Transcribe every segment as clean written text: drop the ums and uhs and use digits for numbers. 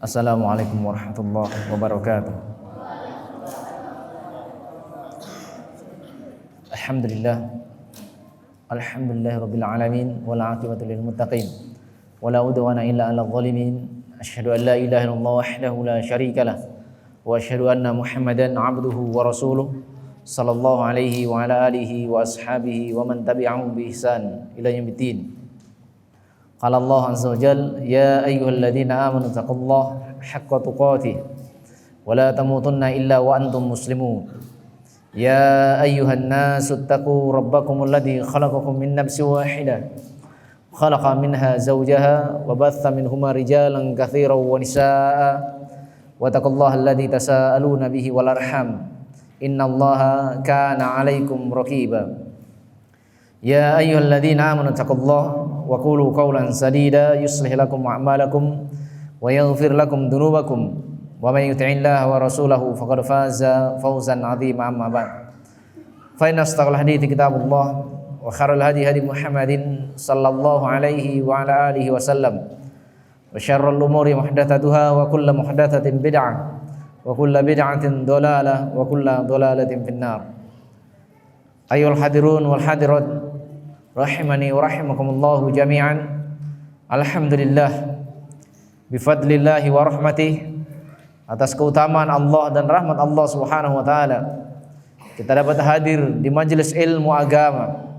Assalamualaikum warahmatullahi wabarakatuh. Alhamdulillah rabbil alamin wal aqibatu lil muttaqin wala udwana illa 'alal zalimin. Asyhadu an la ilaha illallah wahdahu la syarikalah wa asyhadu anna Muhammadan 'abduhu wa rasuluh sallallahu alaihi wa ala alihi wa ashabihi wa man tabi'ahum bi ihsan ila yaumiddin. Qala Allah azza wa jalla ya ayyuhalladzina amanu taqullaha haqqa tuqatih wa la tamutunna illa wa antum muslimun. Ya ayyuhan nasu taqu rabbakumul ladzi khalaqakum min nafsin wahidah khalaqa minha zawjaha wa batha minhuma rijalan katsiran wa nisaa'a wa taqullaha alladzi tasaaluna bihi wal arham innallaha kana 'alaikum raqiba. Ya ayyuhalladzina amanu taqullaha wa qulu qawlan sadida yuslih lakum a'malakum wa yaghfir lakum dhunubakum wa may yuti'illaha wa rasulahu faqad faza fawzan 'azima. Amma ba'd, fa inna astaqal hadithi kitabullah wa khairul hadi hadi Muhammadin sallallahu alaihi wa ala alihi wa sallam wa syarrul umuri muhdatsatuha wa kullu muhdatsatin bid'ah wa kullu bid'atin dhalalah wa kullu dhalalatin finnar. Ayyuhal hadirun wal hadirat rahimani wa rahimakumullahu jami'an. Alhamdulillah bifadlillahi wa rahmatih, atas keutamaan Allah dan rahmat Allah Subhanahu wa taala kita dapat hadir di majelis ilmu agama.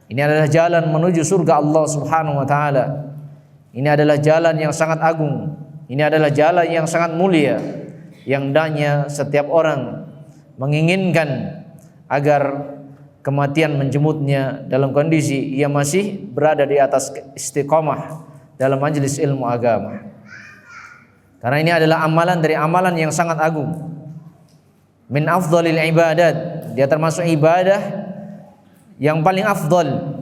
Ini adalah jalan menuju surga Allah Subhanahu wa taala. Ini adalah jalan yang sangat agung. Ini adalah jalan yang sangat mulia, yang hendaknya setiap orang menginginkan agar kematian menjemputnya dalam kondisi ia masih berada di atas istiqomah dalam majelis ilmu agama. Karena ini adalah amalan dari amalan yang sangat agung. Min afdhalil ibadat, dia termasuk ibadah yang paling afdal.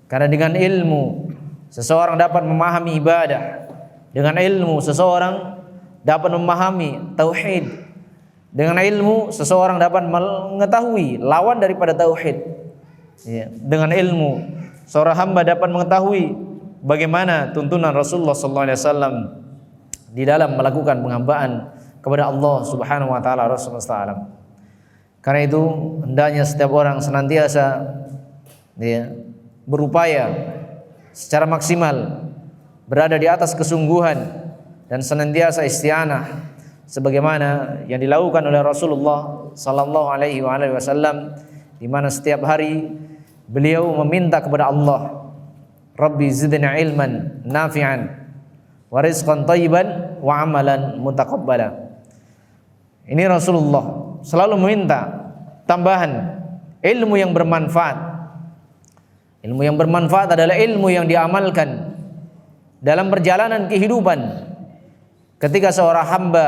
Karena dengan ilmu seseorang dapat memahami ibadah. Dengan ilmu seseorang dapat memahami tauhid. Dengan ilmu seseorang dapat mengetahui lawan daripada tauhid. Ya. Dengan ilmu seorang hamba dapat mengetahui bagaimana tuntunan Rasulullah SAW di dalam melakukan penghambaan kepada Allah Subhanahu wa taala Rasulullah SAW. Karena itu hendaknya setiap orang senantiasa berupaya secara maksimal berada di atas kesungguhan dan senantiasa isti'anah sebagaimana yang dilakukan oleh Rasulullah sallallahu alaihi wasallam, di mana setiap hari beliau meminta kepada Allah, Rabbi zidni ilman nafi'an wa rizqan thayyiban wa amalan mutaqabbala. Ini Rasulullah selalu meminta tambahan ilmu yang bermanfaat. Ilmu yang bermanfaat adalah ilmu yang diamalkan dalam perjalanan kehidupan. Ketika seorang hamba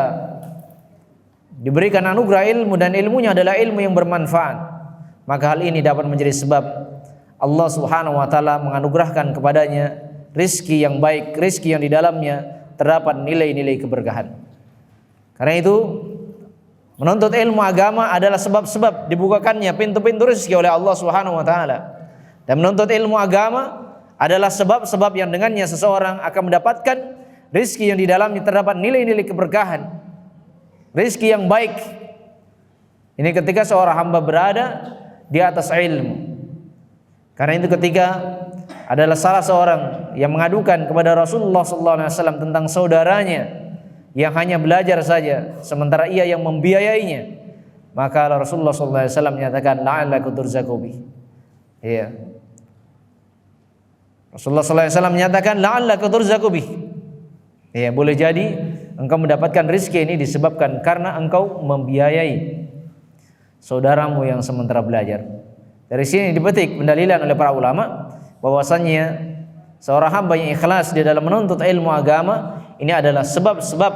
diberikan anugerah ilmu dan ilmunya adalah ilmu yang bermanfaat, maka hal ini dapat menjadi sebab Allah Subhanahu wa taala menganugerahkan kepadanya rizki yang baik, rizki yang di dalamnya terdapat nilai-nilai keberkahan. Karena itu menuntut ilmu agama adalah sebab-sebab dibukakannya pintu-pintu rizki oleh Allah Subhanahu wa taala. Dan menuntut ilmu agama adalah sebab-sebab yang dengannya seseorang akan mendapatkan rizki yang di dalamnya terdapat nilai-nilai keberkahan, rizki yang baik. Ini ketika seorang hamba berada di atas ilmu. Karena itu ketika adalah salah seorang yang mengadukan kepada Rasulullah SAW tentang saudaranya yang hanya belajar saja sementara ia yang membiayainya, maka Rasulullah SAW menyatakan la'allaka turzaqu bih. Ya. Rasulullah SAW menyatakan la'allaka turzaqu bih. Ya, boleh jadi engkau mendapatkan rezeki ini disebabkan karena engkau membiayai saudaramu yang sementara belajar. Dari sini dipetik pendalilan oleh para ulama bahwasannya seorang hamba yang ikhlas di dalam menuntut ilmu agama ini adalah sebab-sebab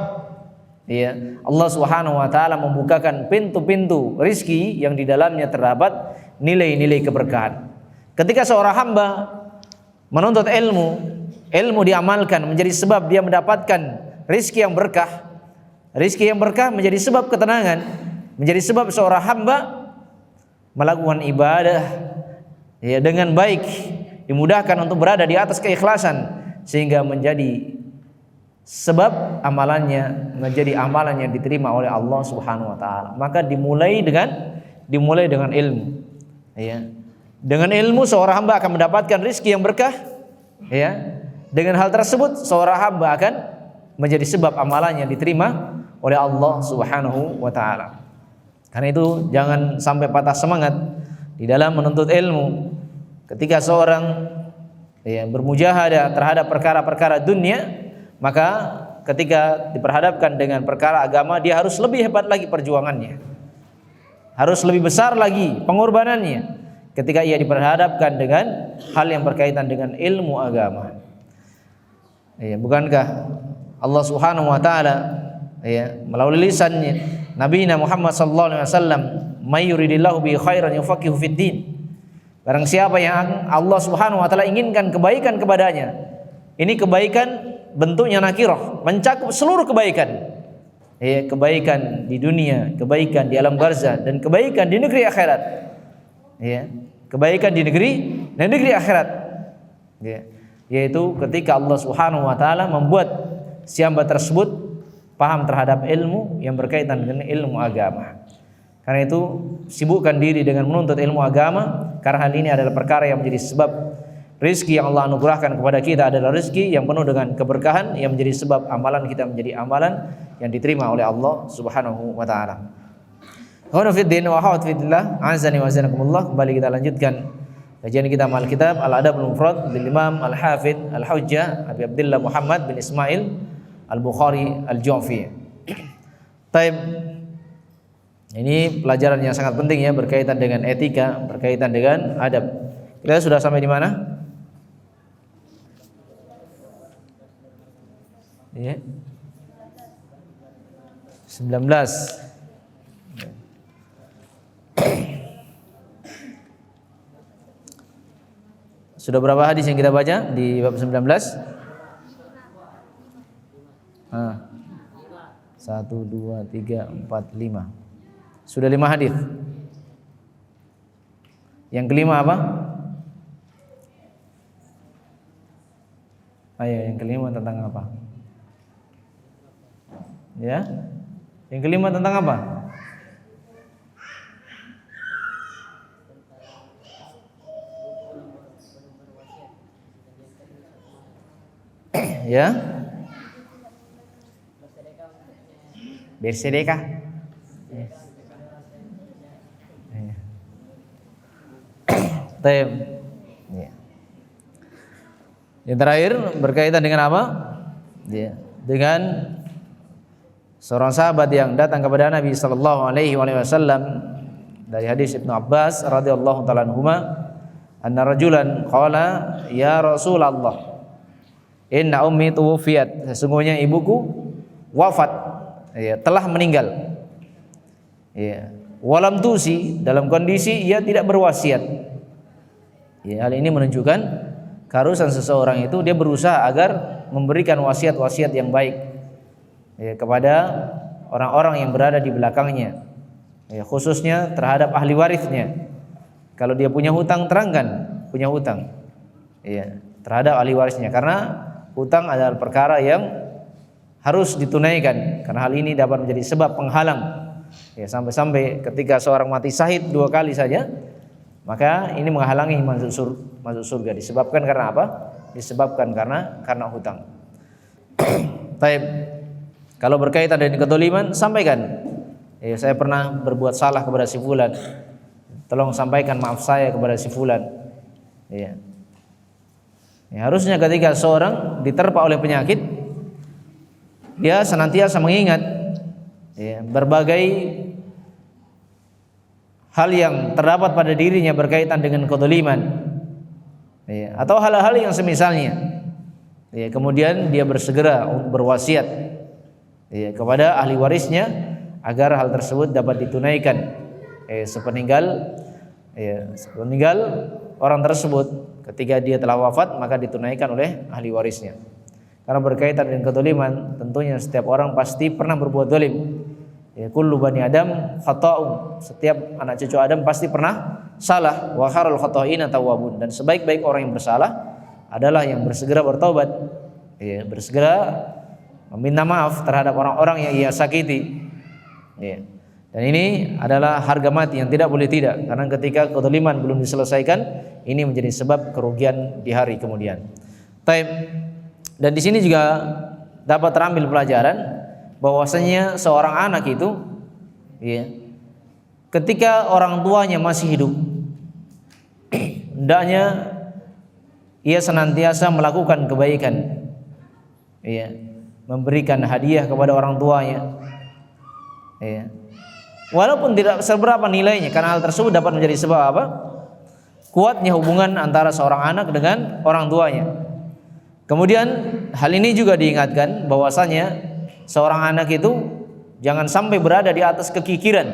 ya Allah Subhanahu wa taala membukakan pintu-pintu rizki yang di dalamnya terdapat nilai-nilai keberkahan. Ketika seorang hamba menuntut ilmu, ilmu diamalkan menjadi sebab dia mendapatkan rizki yang berkah. Rizki yang berkah menjadi sebab ketenangan, menjadi sebab seorang hamba melakukan ibadah ya dengan baik, dimudahkan untuk berada di atas keikhlasan sehingga menjadi sebab amalannya menjadi amalan yang diterima oleh Allah Subhanahu wa taala. Maka dimulai dengan ilmu. Ya. Dengan ilmu seorang hamba akan mendapatkan rezeki yang berkah. Ya. Dengan hal tersebut seorang hamba akan menjadi sebab amalannya diterima oleh Allah Subhanahu wa taala. Karena itu jangan sampai patah semangat di dalam menuntut ilmu. Ketika seorang bermujahadah terhadap perkara-perkara dunia, maka ketika diperhadapkan dengan perkara agama, dia harus lebih hebat lagi perjuangannya, harus lebih besar lagi pengorbanannya ketika ia diperhadapkan dengan hal yang berkaitan dengan ilmu agama. Bukankah Allah Subhanahu wa taala melalui lisannya Nabi Muhammad sallallahu alaihi wasallam, "May yuridillahu bi khairan yufaqihu fid din." Barang siapa yang Allah Subhanahu wa taala inginkan kebaikan kepadanya. Ini kebaikan bentuknya nakirah, mencakup seluruh kebaikan. Kebaikan di dunia, kebaikan di alam barzah, dan kebaikan di negeri akhirat. Kebaikan di negeri akhirat. Yaitu ketika Allah Subhanahu wa taala membuat si hamba tersebut paham terhadap ilmu yang berkaitan dengan ilmu agama. Karena itu sibukkan diri dengan menuntut ilmu agama, karena hal ini adalah perkara yang menjadi sebab rezeki yang Allah anugerahkan kepada kita adalah rezeki yang penuh dengan keberkahan, yang menjadi sebab amalan kita menjadi amalan yang diterima oleh Allah Subhanahu wa taala. Wa fiddin wa hawat fillah, azani wa azanakumullah. Kembali kita lanjutkan kajian kita mal kitab Al-Adabul Mufrad lil Imam Al-Hafidz Al-Hujjah Abi Abdullah Muhammad bin Ismail Al-Bukhari Al-Ju'fi. Taib. Ini pelajaran yang sangat penting ya, berkaitan dengan etika, berkaitan dengan adab. Kita sudah sampai di mana? Ya. 19. Sudah berapa hadis yang kita baca di bab 19? 1, 2, 3, 4, 5. Sudah 5 hadis. Yang kelima apa? Ayo, yang kelima tentang apa? Ya? Yang kelima tentang apa? Ya? Bersedekah. Taib. Yang terakhir berkaitan dengan apa? Dengan seorang sahabat yang datang kepada Nabi sallallahu alaihi wasallam dari hadis Ibnu Abbas radhiyallahu taala anhuma, anna rajulan qala ya Rasulullah, inna ummi tuwfiyat, sesungguhnya ibuku wafat, telah meninggal. Walam tusi, dalam kondisi ia tidak berwasiat. Hal ini menunjukkan keharusan seseorang itu dia berusaha agar memberikan wasiat-wasiat yang baik kepada orang-orang yang berada di belakangnya, khususnya terhadap ahli warisnya. Kalau dia punya hutang, terangkan punya hutang terhadap ahli warisnya, karena hutang adalah perkara yang harus ditunaikan, karena hal ini dapat menjadi sebab penghalang sampai-sampai ketika seorang mati syahid 2 kali saja, maka ini menghalangi masuk surga. Disebabkan karena apa? Disebabkan karena hutang. Taib. Kalau berkaitan dengan kedzaliman, sampaikan. Saya pernah berbuat salah kepada si fulan. Tolong sampaikan maaf saya kepada si fulan. Harusnya ketika seorang diterpa oleh penyakit, dia senantiasa mengingat berbagai hal yang terdapat pada dirinya berkaitan dengan kedzaliman, atau hal-hal yang semisalnya. Kemudian dia bersegera berwasiat kepada ahli warisnya agar hal tersebut dapat ditunaikan sepeninggal orang tersebut. Ketika dia telah wafat, maka ditunaikan oleh ahli warisnya. Karena berkaitan dengan kedzaliman, tentunya setiap orang pasti pernah berbuat zalim. Kullu bani Adam khata'un, setiap anak cucu Adam pasti pernah salah. Wa khairul khata'ina tawwabun, dan sebaik-baik orang yang bersalah adalah yang bersegera bertaubat, bersegera meminta maaf terhadap orang-orang yang ia sakiti. Ya. Dan ini adalah harga mati yang tidak boleh tidak, karena ketika kezaliman belum diselesaikan, ini menjadi sebab kerugian di hari kemudian. Taib. Dan di sini juga dapat terambil pelajaran bahwasanya seorang anak itu, ya, ketika orang tuanya masih hidup, hendaknya ia senantiasa melakukan kebaikan, ya, memberikan hadiah kepada orang tuanya, ya. Walaupun tidak seberapa nilainya, karena hal tersebut dapat menjadi sebab apa? Kuatnya hubungan antara seorang anak dengan orang tuanya. Kemudian hal ini juga diingatkan bahwasanya seorang anak itu jangan sampai berada di atas kekikiran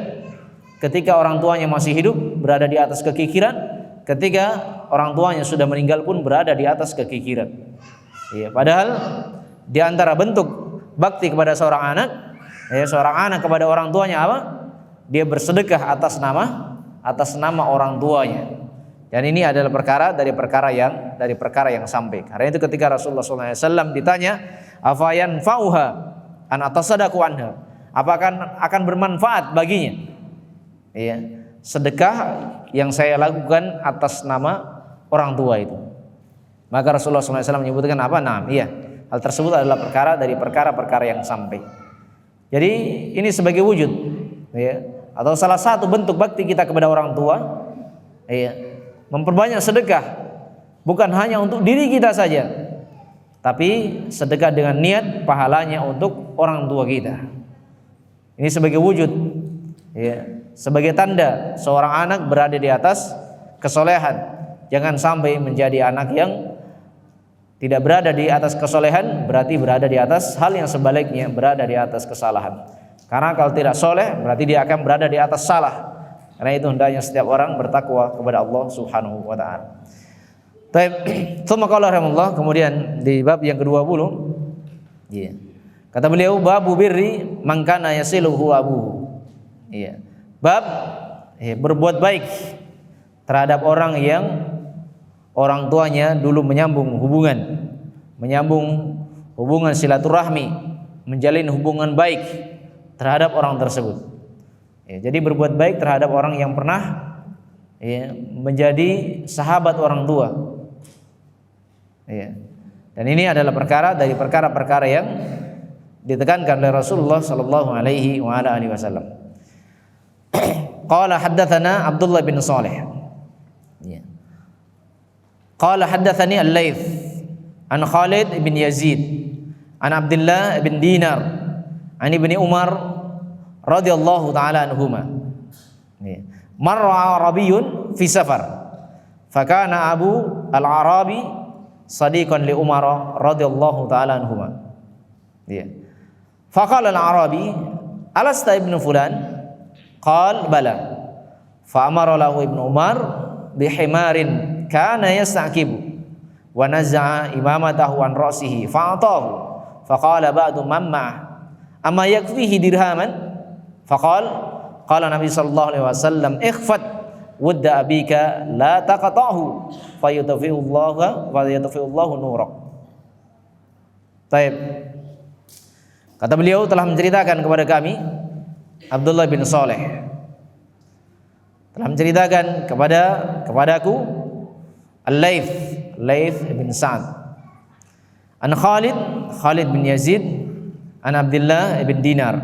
ketika orang tuanya masih hidup, berada di atas kekikiran ketika orang tuanya sudah meninggal pun berada di atas kekikiran. Ya, padahal di antara bentuk bakti kepada seorang anak, ya, seorang anak kepada orang tuanya apa? Dia bersedekah atas nama orang tuanya. Dan ini adalah perkara dari perkara yang sampai. Karena itu ketika Rasulullah SAW ditanya, afayan fauha an atasadaqu anha, apakah akan bermanfaat baginya, ya, sedekah yang saya lakukan atas nama orang tua itu? Maka Rasulullah SAW menyebutkan apa? Nah, iya, hal tersebut adalah perkara dari perkara-perkara yang sampai. Jadi ini sebagai wujud, ya, atau salah satu bentuk bakti kita kepada orang tua, ya, memperbanyak sedekah bukan hanya untuk diri kita saja, tapi sedekah dengan niat pahalanya untuk orang tua kita. Ini sebagai wujud, ya, sebagai tanda seorang anak berada di atas kesolehan. Jangan sampai menjadi anak yang tidak berada di atas kesolehan, berarti berada di atas hal yang sebaliknya, berada di atas kesalahan. Karena kalau tidak soleh berarti dia akan berada di atas salah. Karena itu hendaknya setiap orang bertakwa kepada Allah Subhanahu wa taala. Baik, tsumma qala rahimahullah, kemudian di bab yang ke-20, iya. Kata beliau, babu birri man kana yasiluhu abuhu. Iya. Bab, ya, berbuat baik terhadap orang yang orang tuanya dulu menyambung hubungan silaturahmi, menjalin hubungan baik terhadap orang tersebut. Ya, jadi berbuat baik terhadap orang yang pernah, ya, menjadi sahabat orang tua. Ya. Dan ini adalah perkara dari perkara-perkara yang ditekankan oleh Rasulullah sallallahu alaihi wasallam. Qala haddatsana Abdullah bin Shalih. Ya. Qala haddatsani Al-Laits an Khalid bin Yazid an Abdullah bin Dinar an Ibni Umar radhiyallahu taala anhuma. Marra Arabiyun fi safar, fakana Abu al-Arabi sadiqan li Umar radhiyallahu taala anhuma. Faqala al-Arabi, alasta ibnu fulan? Qal bala. Fa amara lahu Ibnu Umar bihimarin kana yasta'kibu wa naz'a imamatahu an ra'sihi fa'atahu. Faqala ba'du man ma'ah, amma yakfihi dirhaman? Faqal, qala Nabi sallallahu alaihi wasallam, ikhfat wudda abika la taqata'hu fayutfi'ullahu nurak. Baik. Kata beliau telah menceritakan kepada kami, Abdullah bin Shalih telah menceritakan kepadaku Al-Laits bin Sa'ad an Khalid bin Yazid an Abdullah bin Dinar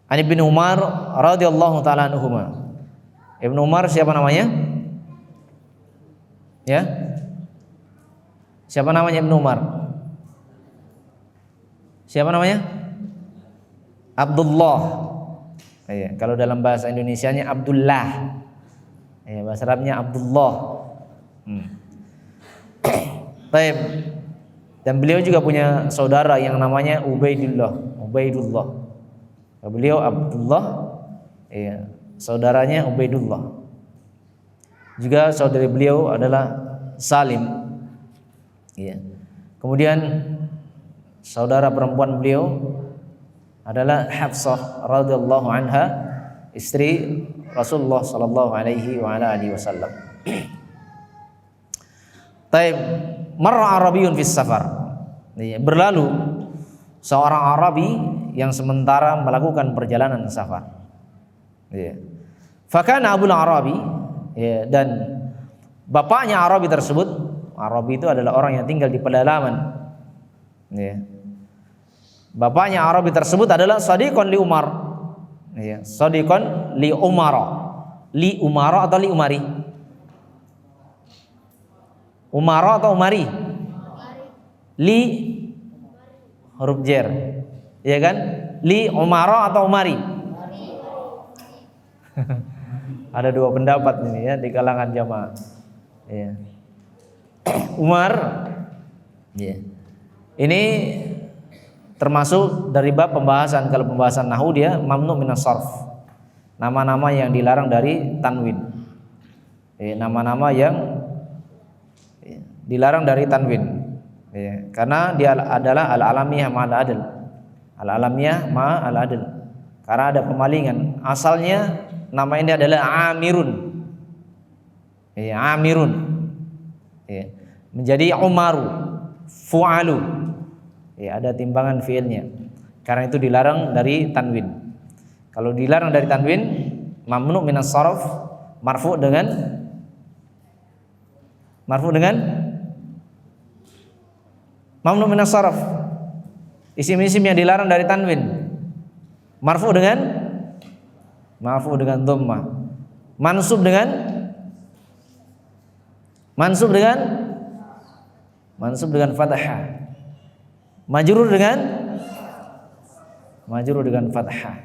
an Ibnu Umar radhiyallahu taala anhuma. Ibnu Umar siapa namanya? Ya? Siapa namanya Ibnu Umar? Siapa namanya? Abdullah. Ya, kalau dalam bahasa Indonesianya Abdullah. Ya, bahasa Arabnya Abdullah. Baik. Dan beliau juga punya saudara yang namanya Ubaidullah. Beliau Abdullah, ya, saudaranya Ubaidullah. Juga saudari beliau adalah Salim. Ya. Kemudian saudara perempuan beliau adalah Hafsah radhiyallahu anha, istri Rasulullah sallallahu alaihi wasallam. Taib, marra Arabiyyun fis safar. Berlalu seorang Arabi yang sementara melakukan perjalanan safar. Ya. Fakana Abul Arabi, ya, dan bapaknya Arabi tersebut, Arabi itu adalah orang yang tinggal di pedalaman. Ya. Bapaknya Arabi tersebut adalah Sadiqon li Umar. Ya, Sadiqon li Umar. Li Umar atau li Umari? Umar atau Umari? Li huruf jer. Ya kan? Li Umar atau Umari? Ada dua pendapat ini ya di kalangan jamaah. Ya. Umar, ya. Ini termasuk dari bab pembahasan, kalau pembahasan nahwu dia mamnu minas sarf. Nama-nama yang dilarang dari tanwin. Nama-nama yang dilarang dari tanwin. Karena dia adalah al-alamiyah ma'al adl. Al-alamiyah ma'al adl. Karena ada pemalingan. Asalnya nama ini adalah Amirun. Amirun. Menjadi Umaru, Fu'alu. Ada timbangan fiilnya. Karena itu dilarang dari tanwin. Kalau dilarang dari tanwin, mamnu minas sarf, marfu dengan mamnu minas sarf. Isim-isim yang dilarang dari tanwin, marfu dengan dhammah. Mansub dengan fathah. Majrur dengan fathah.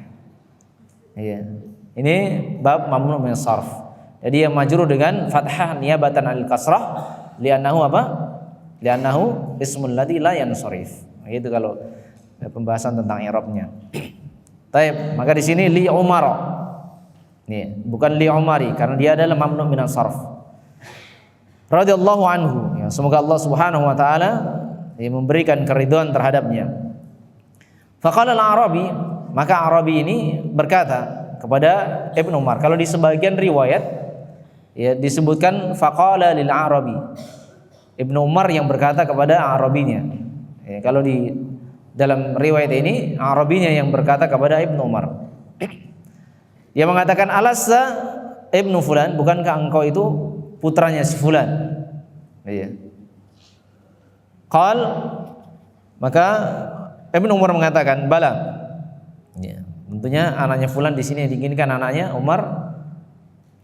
Iya. Ini bab mamnu min sarf. Jadi yang majrur dengan fathah niyabatan al kasrah li'annahu apa? Li'annahu ismul ladzi la yansharif. Itu kalau pembahasan tentang i'rabnya. Baik, maka di sini li Umar. Nih, bukan li Umari karena dia adalah mamnu min sarf. Radhiyallahu anhu. Ya, semoga Allah Subhanahu wa taala memberikan keridhaan terhadapnya. Faqala al-Arabi, maka Arabi ini berkata kepada Ibnu Umar. Kalau di sebagian riwayat ya disebutkan faqala lil Arabi. Ibnu Umar yang berkata kepada Arabinya. Ya, kalau di dalam riwayat ini Arabinya yang berkata kepada Ibnu Umar. Dia mengatakan alassa Ibnu Fulan, bukankah engkau itu putranya si Fulan? Iya. Qal, maka Ibnu Umar mengatakan bala. Ya, tentunya anaknya Fulan di sini diinginkan anaknya Umar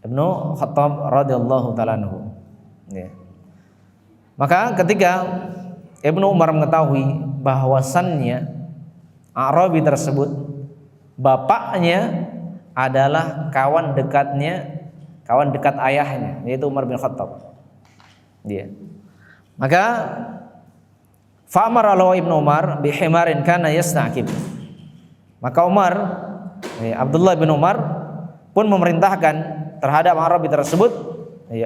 Ibnu Khattab radhiyallahu taala anhu. Ya. Maka ketika Ibnu Umar mengetahui bahwasannya Arabi tersebut bapaknya adalah kawan dekat ayahnya, yaitu Umar bin Khattab. Dia. Maka fa'amara lahu Ibnu Umar bihimarin kana yasna'kib. Maka Abdullah bin Umar pun memerintahkan terhadap Arabi tersebut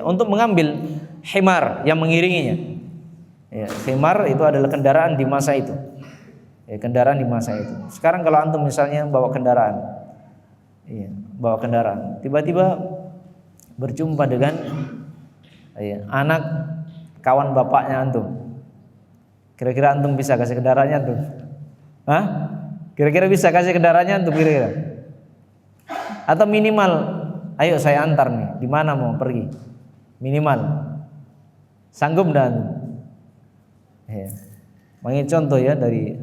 untuk mengambil himar yang mengiringinya. Himar itu adalah kendaraan di masa itu. Kendaraan di masa itu. Sekarang kalau antum misalnya bawa kendaraan, tiba-tiba berjumpa dengan anak kawan bapaknya antum. Kira-kira antum bisa kasih kendaraannya antum? Hah? Kira-kira bisa kasih kendaraannya antum kira-kira? Atau minimal, ayo saya antar nih, di mana mau pergi? Minimal. Sanggup dan mengingat contoh ya dari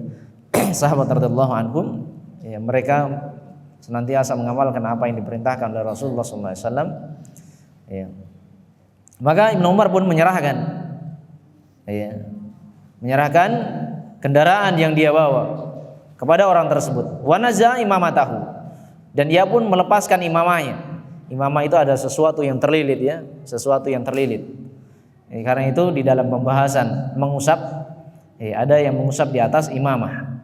sahabat radhiyallahu anhum, mereka senantiasa mengamalkan apa yang diperintahkan oleh Rasulullah SAW. Maka Ibnu Umar pun menyerahkan kendaraan yang dia bawa kepada orang tersebut. Wa naza imamatahu, dan dia pun melepaskan imamahnya. Imamah itu ada sesuatu yang terlilit sesuatu yang terlilit. Karena itu di dalam pembahasan mengusap, ada yang mengusap di atas imamah.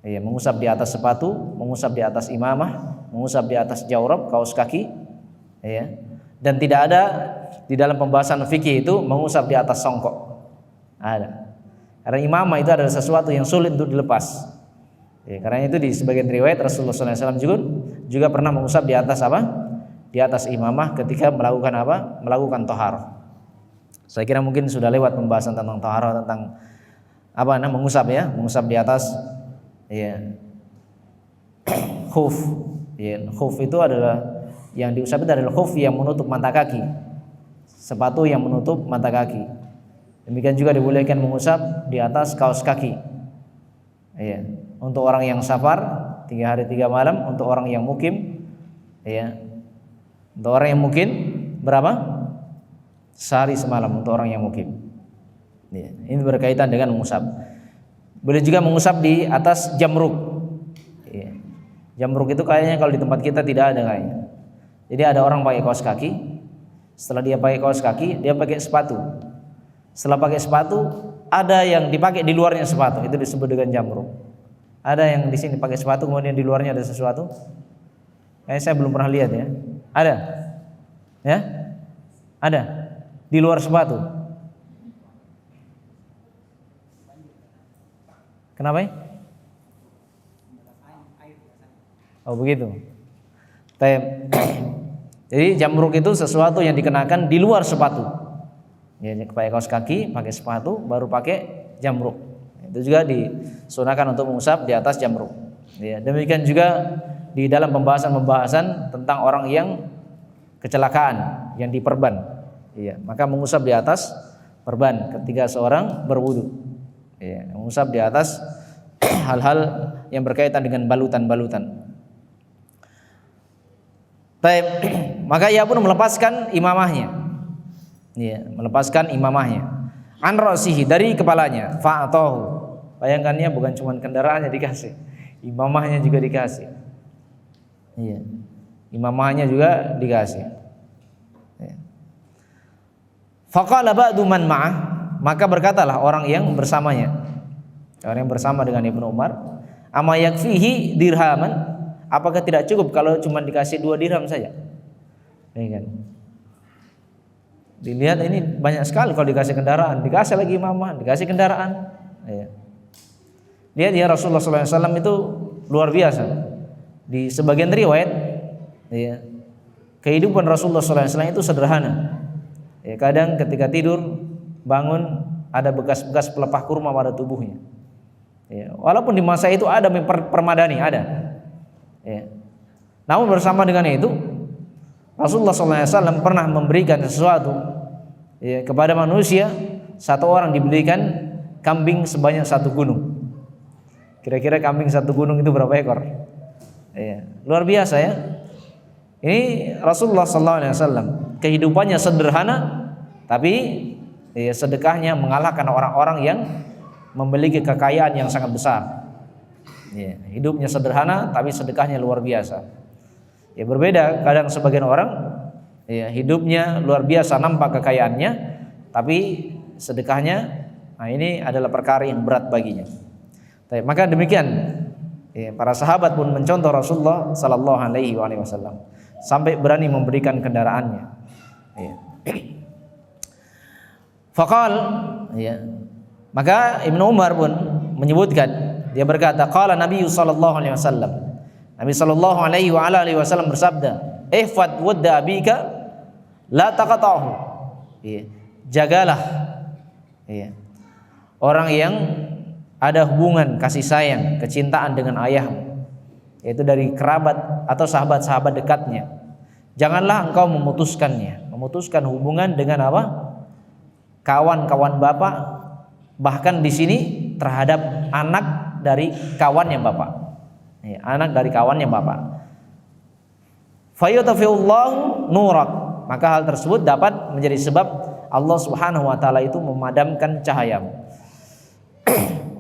Mengusap di atas sepatu, mengusap di atas imamah, mengusap di atas jawrab, kaos kaki, dan tidak ada di dalam pembahasan fikih itu mengusap di atas songkok. Ada. Karena imamah itu adalah sesuatu yang sulit untuk dilepas. Karena itu di sebagian riwayat Rasulullah SAW juga pernah mengusap di atas apa? Di atas imamah ketika melakukan apa? Melakukan taharah. Saya kira mungkin sudah lewat pembahasan tentang taharah, tentang mengusap mengusap di atas Ya. Khuf. Ya, khuf itu adalah yang diusap itu adalah khuf yang menutup mata kaki. Sepatu yang menutup mata kaki. Demikian juga dibolehkan mengusap di atas kaos kaki. Ya. Untuk orang yang safar 3 hari 3 malam, untuk orang yang mukim, ya. Untuk orang yang mukim berapa? Sehari semalam untuk orang yang mukim. Ya. Ini berkaitan dengan mengusap. Boleh juga mengusap di atas jamruk. Ya. Jamruk itu kayaknya kalau di tempat kita tidak ada kayaknya. Jadi ada orang pakai kaos kaki. Setelah dia pakai kaos kaki, dia pakai sepatu. Setelah pakai sepatu, ada yang dipakai di luarnya sepatu. Itu disebut dengan jamruk. Ada yang di sini pakai sepatu kemudian di luarnya ada sesuatu? Kayaknya saya belum pernah lihat ya. Ada? Ya? Ada? Di luar sepatu. Kenapa ya? Oh begitu. Jadi jamruk itu sesuatu yang dikenakan di luar sepatu. Ya, pakai kaos kaki, pakai sepatu, baru pakai jamruk. Itu juga disunahkan untuk mengusap di atas jamruk. Ya, demikian juga di dalam pembahasan tentang orang yang kecelakaan, yang diperban. Ya, maka mengusap di atas perban ketika seorang berwudu. Ya, mengusap di atas hal-hal yang berkaitan dengan balutan-balutan. Baik, maka ia pun melepaskan imamahnya. Ya, melepaskan imamahnya. An ra'sihi, dari kepalanya. Fa'atahu. Bayangkannya bukan cuma kendaraannya dikasih, imamahnya juga dikasih. Iya. Imamahnya juga dikasih. Ya. Faqala ba'du man ma'ah, maka berkatalah orang yang bersamanya. Orang yang bersama dengan Ibnu Umar, ama yakfihi dirhaman? Apakah tidak cukup kalau cuma dikasih 2 dirham saja? Ya kan? Dilihat ini banyak sekali kalau dikasih kendaraan, dikasih lagi imamah, dikasih kendaraan. Ya. Lihat ya, Rasulullah SAW itu luar biasa. Di sebagian riwayat, ya, kehidupan Rasulullah SAW itu sederhana. Ya, kadang ketika tidur bangun ada bekas-bekas pelepah kurma pada tubuhnya. Ya, walaupun di masa itu ada permadani, ada. Ya. Namun bersama dengan itu Rasulullah SAW pernah memberikan sesuatu, ya, kepada manusia. Satu orang diberikan kambing sebanyak 1 gunung. Kira-kira kambing 1 gunung itu berapa ekor? Ya, luar biasa ya. Ini Rasulullah SAW kehidupannya sederhana, tapi ya, sedekahnya mengalahkan orang-orang yang memiliki kekayaan yang sangat besar. Ya, hidupnya sederhana tapi sedekahnya luar biasa. Ya, berbeda kadang sebagian orang, ya, hidupnya luar biasa nampak kekayaannya, tapi sedekahnya, nah ini adalah perkara yang berat baginya. Maka demikian, ya, para sahabat pun mencontoh Rasulullah Sallallahu Alaihi Wasallam sampai berani memberikan kendaraannya. Ya. Faqal, ya, maka Ibnu Umar pun menyebutkan, dia berkata, qala Nabi sallallahu alaihi wasallam. Nabi sallallahu alaihi wasallam bersabda, "Ihfad wadda abika la taqata'hu." Ya, jagalah, ya, orang yang ada hubungan kasih sayang, kecintaan dengan ayahmu, yaitu dari kerabat atau sahabat-sahabat dekatnya. Janganlah engkau memutuskan hubungan dengan apa? Kawan-kawan bapak, bahkan di sini terhadap anak dari kawannya bapak, ya, anak dari kawannya bapak. Fayutafillahu nurak, maka hal tersebut dapat menjadi sebab Allah Subhanahu wa taala itu memadamkan cahayamu.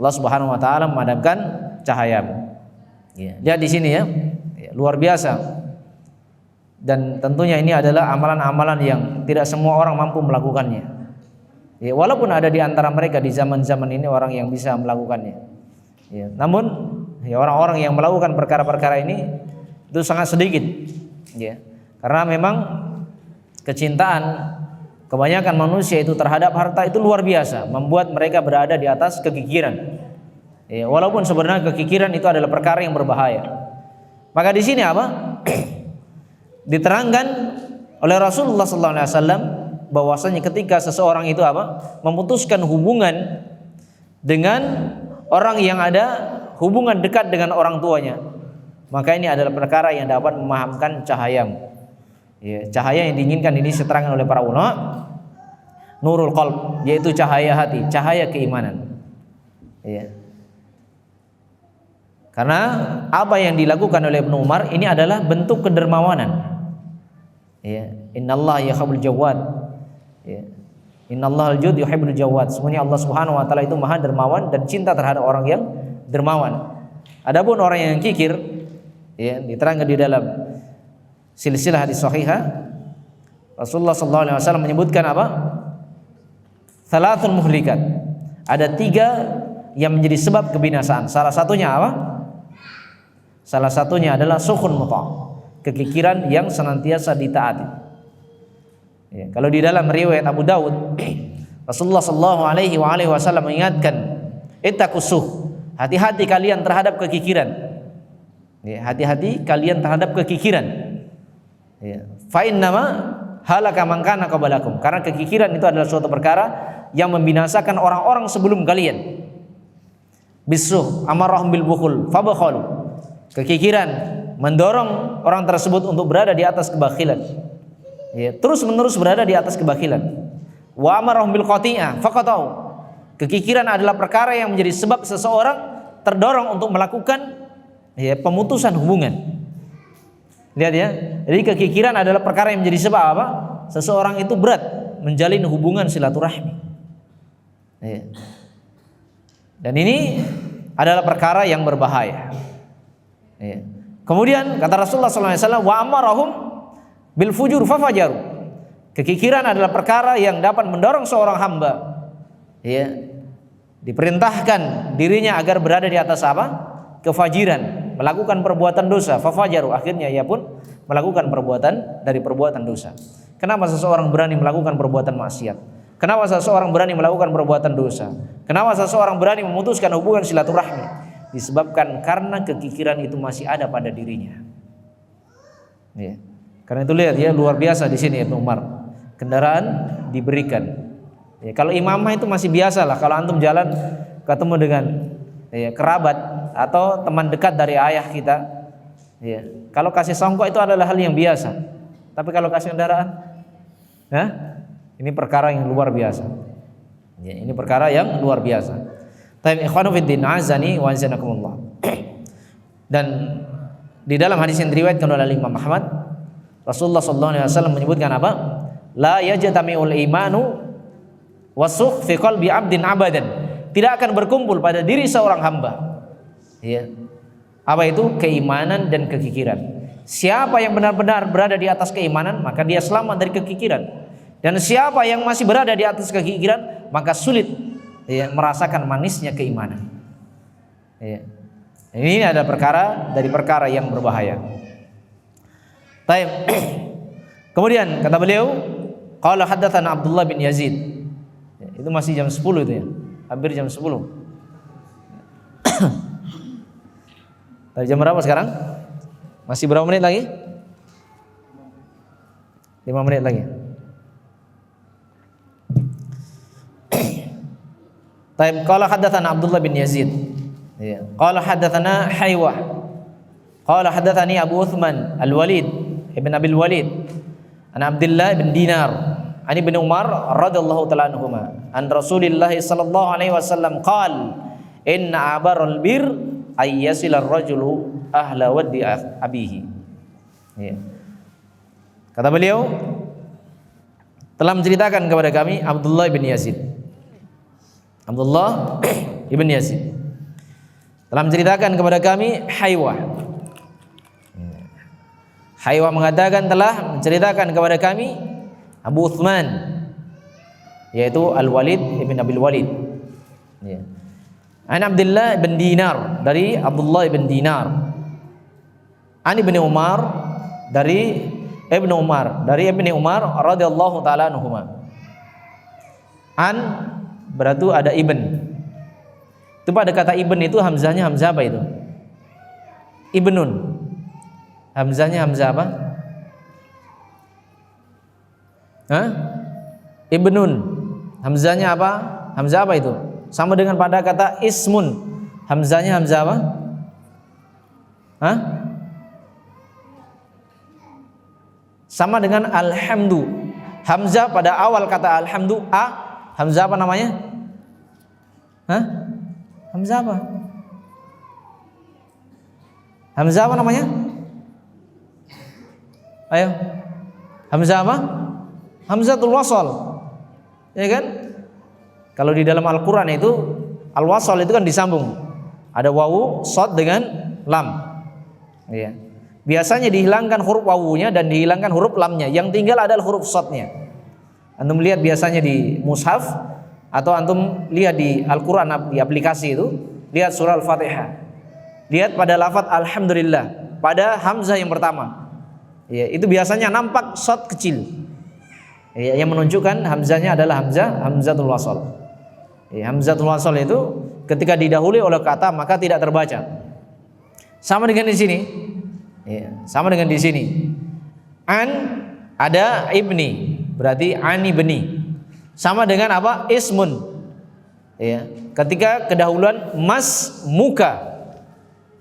Allah Subhanahu wa taala memadamkan cahayamu. Ya, lihat di sini ya, ya, luar biasa. Dan tentunya ini adalah amalan-amalan yang tidak semua orang mampu melakukannya. Ya, walaupun ada di antara mereka di zaman-zaman ini orang yang bisa melakukannya. Ya, namun ya, orang-orang yang melakukan perkara-perkara ini itu sangat sedikit, ya, karena memang kecintaan kebanyakan manusia itu terhadap harta itu luar biasa, membuat mereka berada di atas kekikiran. Ya, walaupun sebenarnya kekikiran itu adalah perkara yang berbahaya. Maka di sini apa? Diterangkan oleh Rasulullah SAW bahwasanya ketika seseorang itu apa? Memutuskan hubungan dengan orang yang ada hubungan dekat dengan orang tuanya, maka ini adalah perkara yang dapat memahamkan cahayamu. Ya, cahaya yang diinginkan ini diterangkan oleh para ulama, nurul qalb, yaitu cahaya hati, cahaya keimanan. Ya. Karena apa yang dilakukan oleh Ibnu Umar ini adalah bentuk kedermawanan. Ya, innallaha yuhibbul jawad. Ya. Innallahal jud yuhibbul jawad. Sebenarnya Allah Subhanahu wa taala itu Maha dermawan dan cinta terhadap orang yang dermawan. Adapun orang yang kikir, ya, diterangkan di dalam silsilah hadis sahihah, Rasulullah sallallahu alaihi wasallam menyebutkan apa? Thalathun muhlikat. Ada 3 yang menjadi sebab kebinasaan. Salah satunya apa? Salah satunya adalah sukhun muta', kekikiran yang senantiasa ditaati. Ya, kalau di dalam riwayat Abu Daud, Rasulullah sallallahu alaihi wasallam mengingatkan, ittaqus-suh, hati-hati kalian terhadap kekikiran. Ya, hati-hati kalian terhadap kekikiran. Ya, fa innama halaka man kana qablakum, karena kekikiran itu adalah suatu perkara yang membinasakan orang-orang sebelum kalian. Bisuh amarahum bil bukhul fabakhalu, kekikiran mendorong orang tersebut untuk berada di atas kebakhilan. Ya, terus menerus berada di atas kebakilan. Wa amarahum bil qati'ah faqatau. Kekikiran adalah perkara yang menjadi sebab seseorang terdorong untuk melakukan, ya, pemutusan hubungan. Lihat ya. Jadi kekikiran adalah perkara yang menjadi sebab apa? Seseorang itu berat menjalin hubungan silaturahmi. Ya. Dan ini adalah perkara yang berbahaya. Ya. Kemudian kata Rasulullah SAW, wa amarahum bil fujur fafajaru. Kekikiran adalah perkara yang dapat mendorong seorang hamba, ya, diperintahkan dirinya agar berada di atas apa? Kefajiran, melakukan perbuatan dosa. Fafajaru, akhirnya ia pun melakukan perbuatan dari perbuatan dosa. Kenapa seseorang berani melakukan perbuatan maksiat? Kenapa seseorang berani melakukan perbuatan dosa? Kenapa seseorang berani memutuskan hubungan silaturahmi? Disebabkan karena kekikiran itu masih ada pada dirinya. Ya. Karena itu lihat ya, luar biasa di sini Ibnu Umar. Kendaraan diberikan. Ya, kalau imamah itu masih biasa lah. Kalau antum jalan ketemu dengan, ya, kerabat atau teman dekat dari ayah kita, ya, kalau kasih songkok itu adalah hal yang biasa. Tapi kalau kasih kendaraan, ya, ini perkara yang luar biasa. Ya, ini perkara yang luar biasa. Taib ikhwanu fiddin azani wa azanakumullah. Dan di dalam hadis yang diriwayatkan oleh Imam Ahmad, Rasulullah sallallahu alaihi wasallam menyebutkan apa? La yajtami'ul imanu wasukh fi qalbi 'abdin abadan. Tidak akan berkumpul pada diri seorang hamba. Ya. Apa itu? Keimanan dan kekikiran. Siapa yang benar-benar berada di atas keimanan, maka dia selamat dari kekikiran. Dan siapa yang masih berada di atas kekikiran, maka sulit, ya, merasakan manisnya keimanan. Ya. Ini adalah perkara dari perkara yang berbahaya. Baik. Kemudian kata beliau, qala haddatsana Abdullah bin Yazid. Ya, itu masih jam 10 itu ya. Hampir jam 10. Dari jam berapa sekarang? Masih berapa menit lagi? 5 menit lagi. Baik, qala haddatsana Abdullah bin Yazid. Ya. Qala haddatsana Haywah. Qala haddatsani Abu Uthman Al-Walid Ibn Abil Walid an Abdullah bin Dinar an Ibn Umar radhiyallahu ta'ala anhuma an Rasulillah sallallahu alaihi wasallam qala inna abarul bir ay yasila ar-rajulu ahla waddi abihi. Ya. Kata beliau, telah menceritakan kepada kami Abdullah bin Yazid. Abdullah ibn Yazid telah menceritakan kepada kami Haywah. Haywah mengatakan telah menceritakan kepada kami Abu Uthman, yaitu Al-Walid ibn Abil Walid. Ya. An Abdullah bin Dinar, dari Abdullah bin Dinar. An Ibnu Umar, dari Ibnu Umar, dari Ibnu Umar radhiyallahu taala anhuma. An berarti ada ibn. Itu pada kata ibn itu hamzahnya hamzah apa itu? Ibnun. Hamzahnya hamzah apa? Hah? Ibnun. Hamzahnya apa? Hamzah apa itu? Sama dengan pada kata ismun. Hamzanya hamzah apa? Hah? Sama dengan alhamdu. Hamzah pada awal kata alhamdu hamzah apa namanya? Hah? Hamzah apa? Hamzah apa namanya? Ayo. Hamzah apa? Hamzatul wasal. Ya kan? Kalau di dalam Al-Qur'an itu al-wasal itu kan disambung. Ada wawu, shad dengan lam. Ya. Biasanya dihilangkan huruf wawunya dan dihilangkan huruf lamnya. Yang tinggal adalah huruf shadnya. Antum lihat biasanya di mushaf atau antum lihat di Al-Qur'an di aplikasi itu, lihat surah Al-Fatihah. Lihat pada lafaz alhamdulillah pada hamzah yang pertama. Ya, itu biasanya nampak shad kecil. Ya, yang menunjukkan hamzahnya adalah hamzatul wasal. Ya, hamzatul wasal itu ketika didahului oleh kata maka tidak terbaca. Sama dengan di sini. Ya, sama dengan di sini. An ada ibni, berarti ani beni. Sama dengan apa? Ismun. Ya, ketika kedahuluan mas muka.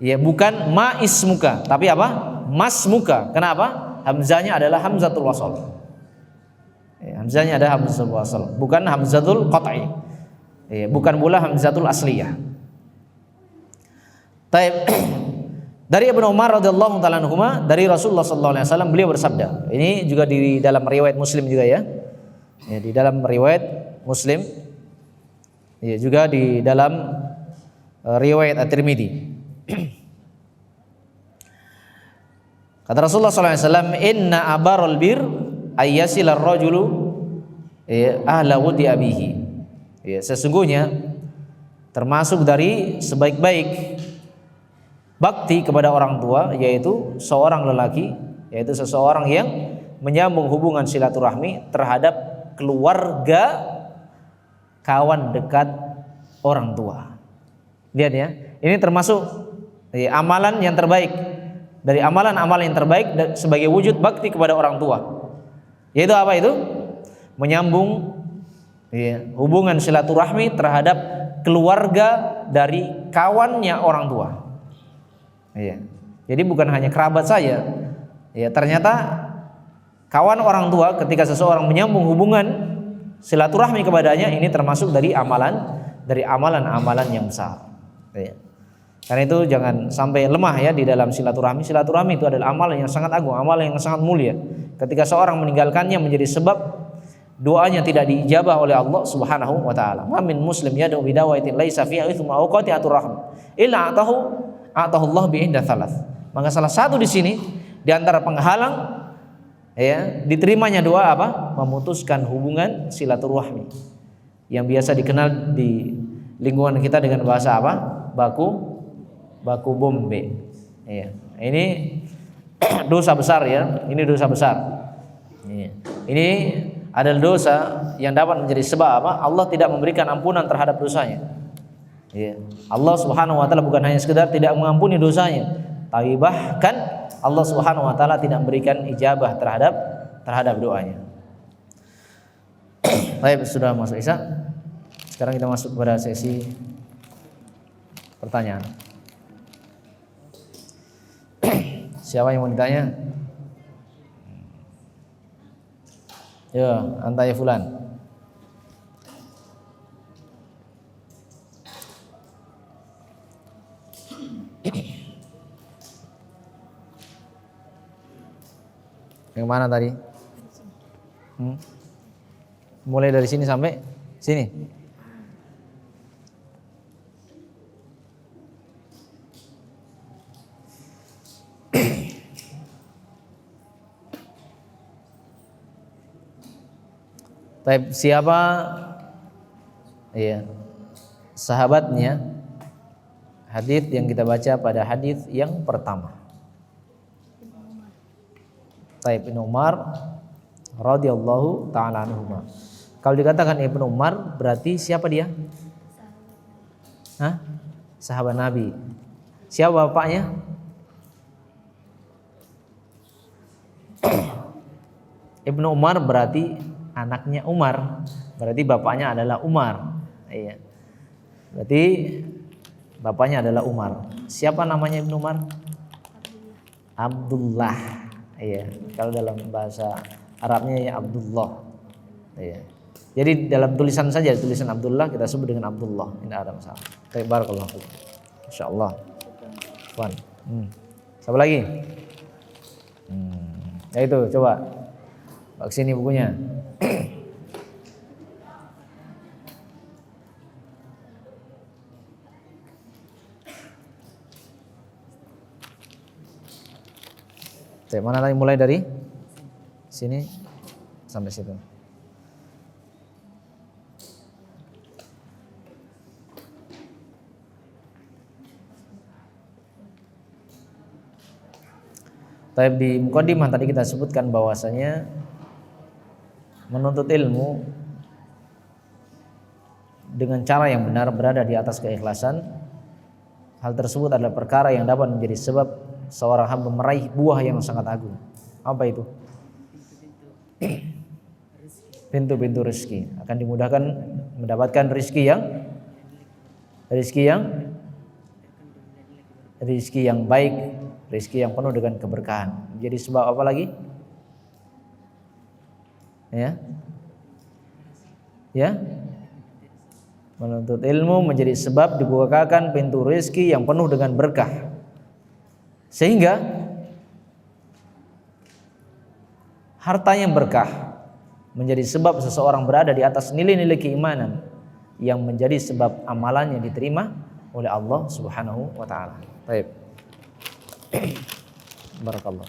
Ya, bukan ma ismuka, tapi apa? Mas muka. Kenapa? Hamzahnya adalah hamzatul wasal. Ya, hamzahnya adalah hamzatul wasal, bukan hamzatul qat'i. Ya, bukan pula hamzatul asliyah. Taib. Dari Ibnu Umar radhiyallahu taala anhuma, dari Rasulullah sallallahu alaihi wasallam, beliau bersabda. Ini juga di dalam riwayat Muslim juga ya. Ya, di dalam riwayat Muslim. Ya, juga di dalam riwayat At-Tirmidzi. Kata Rasulullah SAW, inna abarul bir ayyasilar rajulu ahla wudi abihi. Ya, sesungguhnya termasuk dari sebaik-baik bakti kepada orang tua yaitu seorang lelaki, yaitu seseorang yang menyambung hubungan silaturahmi terhadap keluarga kawan dekat orang tua. Lihat ya, ini termasuk amalan yang terbaik. Dari amalan-amalan yang terbaik sebagai wujud bakti kepada orang tua, yaitu apa itu? Menyambung hubungan silaturahmi terhadap keluarga dari kawannya orang tua. Jadi bukan hanya kerabat saya. Ternyata kawan orang tua, ketika seseorang menyambung hubungan silaturahmi kepadanya, ini termasuk dari amalan-amalan yang besar. Karena itu jangan sampai lemah ya di dalam silaturahmi. Silaturahmi itu adalah amalan yang sangat agung, amalan yang sangat mulia. Ketika seorang meninggalkannya menjadi sebab doanya tidak diijabah oleh Allah Subhanahu wa taala. Ma min muslim yad'u bi dawatin laisa fiha ithmu aw qati'atur rahm illa atahu Allah bi inda thalath. Maka salah satu di sini di antara penghalang ya diterimanya doa apa? Memutuskan hubungan silaturahmi. Yang biasa dikenal di lingkungan kita dengan bahasa apa? Baku bombe. Ya. Ini dosa besar ya. Ini dosa besar. Ya. Ini adalah dosa yang dapat menjadi sebab apa? Allah tidak memberikan ampunan terhadap dosanya. Ya. Allah Subhanahu wa taala bukan hanya sekedar tidak mengampuni dosanya, tapi bahkan Allah Subhanahu wa taala tidak memberikan ijabah terhadap doanya. Baik, sudah masuk Isya. Sekarang kita masuk pada sesi pertanyaan. Siapa yang mau ditanya? Ya, antaya fulan. Yang mana tadi? Mulai dari sini sampai sini. Siapa ya sahabatnya hadis yang kita baca pada hadis yang pertama? Ibnu Umar radhiyallahu taala anhuma. Kalau dikatakan Ibnu Umar berarti siapa dia? Sahabat Nabi. Siapa bapaknya? Ibnu Umar berarti anaknya Umar, berarti bapaknya adalah Umar. Iya. Berarti Bapaknya adalah Umar. Siapa namanya Ibnu Umar? Abdullah. Iya, kalau dalam bahasa Arabnya ya Abdullah. Iya. Jadi dalam tulisan saja, tulisan Abdullah kita sebut dengan Abdullah. Tidak ada masalah. Baik, barakallahu fiik. Insyaallah. Wan. Siapa lagi? Ya itu, coba. Bak sini bukunya. Mana tadi mulai dari sini sampai situ. Tapi di mukadimah tadi kita sebutkan bahwasanya menuntut ilmu dengan cara yang benar berada di atas keikhlasan. Hal tersebut adalah perkara yang dapat menjadi sebab seorang hamba meraih buah yang sangat agung. Apa itu? Pintu-pintu rezeki, akan dimudahkan mendapatkan rezeki yang baik, rezeki yang penuh dengan keberkahan. Jadi sebab apa lagi? Ya. Menuntut ilmu menjadi sebab dibukakan pintu rezeki yang penuh dengan berkah. Sehingga harta yang berkah menjadi sebab seseorang berada di atas nilai-nilai keimanan yang menjadi sebab amalannya diterima oleh Allah Subhanahu wa taala. Baik. Barakallah.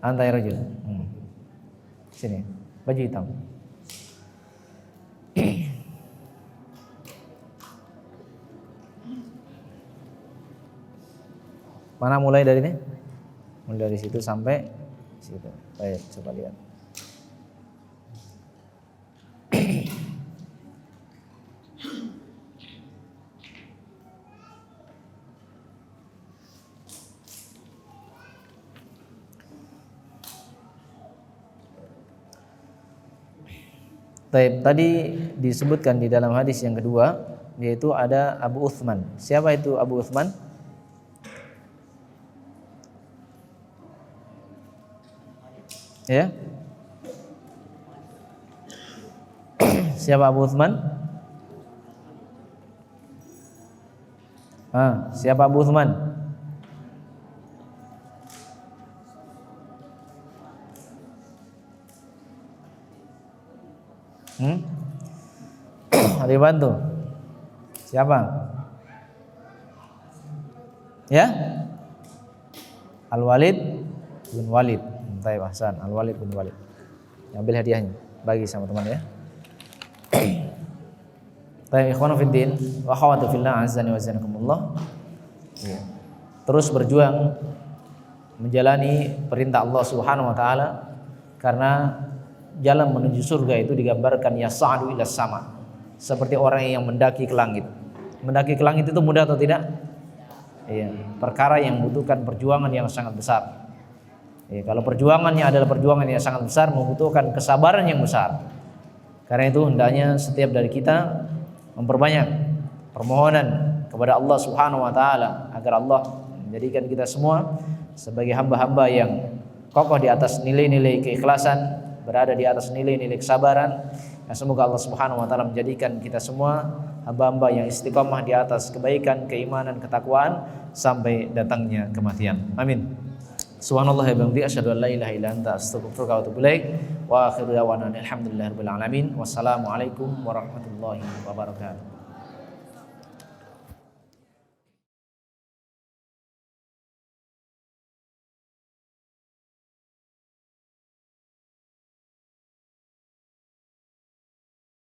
Antai rajul. Sini, baju hitam. Mana mulai dari ini? Mulai dari situ sampai situ. Baik, coba lihat. Baik, tadi disebutkan di dalam hadis yang kedua, yaitu ada Abu Uthman. Siapa itu Abu Uthman? Ya. Siapa Abu Uthman? Siapa Abu Uthman? Ada yang bantu? Siapa? Ya? Al-Walid bin Walid. Baik, Hasan. Al-Walid bin Walid. Ambil hadiahnya, bagi sama teman ya. Baik, ikhwanu fiddin wa akhwatu fillah, azani wa janakumullah. Terus berjuang menjalani perintah Allah Subhanahu wa taala, karena jalan menuju surga itu digambarkan yas'adu ila sama, seperti orang yang mendaki ke langit. Mendaki ke langit itu mudah atau tidak? Iya, perkara yang membutuhkan perjuangan yang sangat besar. Kalau perjuangannya adalah perjuangan yang sangat besar, membutuhkan kesabaran yang besar. Karena itu hendaknya setiap dari kita memperbanyak permohonan kepada Allah Subhanahu wa taala agar Allah menjadikan kita semua sebagai hamba-hamba yang kokoh di atas nilai-nilai keikhlasan, berada di atas nilai-nilai kesabaran. Semoga Allah Subhanahu wa taala menjadikan kita semua hamba-hamba yang istiqomah di atas kebaikan, keimanan, ketakwaan sampai datangnya kematian. Amin. Subhanallah wa bihamdihi asyhadu an la ilaha illa anta astaghfiruka wa atubu ilaik. Wa akhiru da'wana alhamdulillahirabbil alamin. Wassalamualaikum warahmatullahi wabarakatuh.